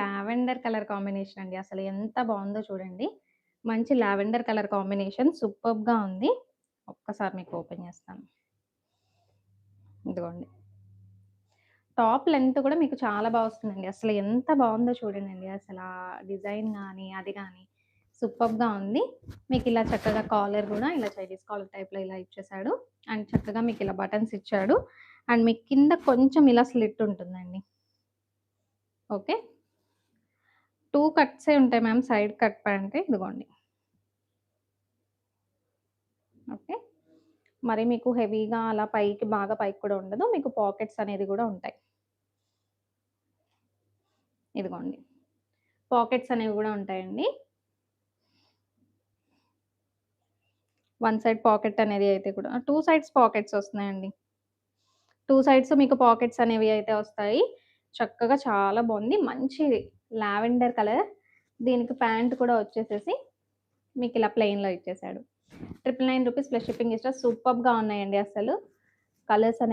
Lavender colour combination అండి. అసలు ఎంత బావుందో చూడండి. మంచి లావెండర్ కలర్ కాంబినేషన్ సూపర్బ్‌గా ఉంది. ఒక్కసారి మీకు ఓపెన్ చేస్తాను. ఇదిగోండి. టాప్ లెంత్ కూడా మీకు చాలా బా వస్తుందండి. అసలు ఎంత బావుందో చూడండండి. అసలా డిజైన్ గాని, అది గాని సూపర్బ్‌గా ఉంది. మీకిలా చక్కగా కాలర్ గూడా ఇలా చైనీస్ కాలర్ టైప్‌లో ఇలా ఇచ్చేసాడు. అండ్ చక్కగా మీకిలా బటన్స్ ఇచ్చాడు. అండ్ మీకు కింద కొంచెం ఇలా స్లిట్ ఉంటుందండి. ఓకే. 2 కట్సే ఉంటాయి మ్యామ్ సైడ్ కట్ ప్యాంట్ ఇదిగోండి. ఓకే. మరి మీకు హెవీగా అలా పైకి బాగా పైకి కూడా ఉండదు. మీకు పాకెట్స్ అనేది గూడా ఉంటాయి. ఇదిగోండి. పాకెట్స్ అనేవి గూడా ఉంటాయండి. వన్ సైడ్ పాకెట్ అనేది అయితే కూడా 2 సైడ్స్ పాకెట్స్ వస్తున్నాయండి. 2 సైడ్స్ మీకు పాకెట్స్ అనేవి అయితే వస్తాయి. చక్కగా చాలా బావుంది. మంచి లావెండర్ కలర్. దీనికి ప్యాంట్ కూడా వచ్చేసేసి మీకిలా ప్లెయిన్‌లో ఇచ్చేసాడు. 999 రూపీస్ ప్లస్ షిప్పింగ్ ఎక్స్‌ట్రా సూపర్బ్‌గా ఉన్నాయండి అసలు. కలర్స్ అనేవి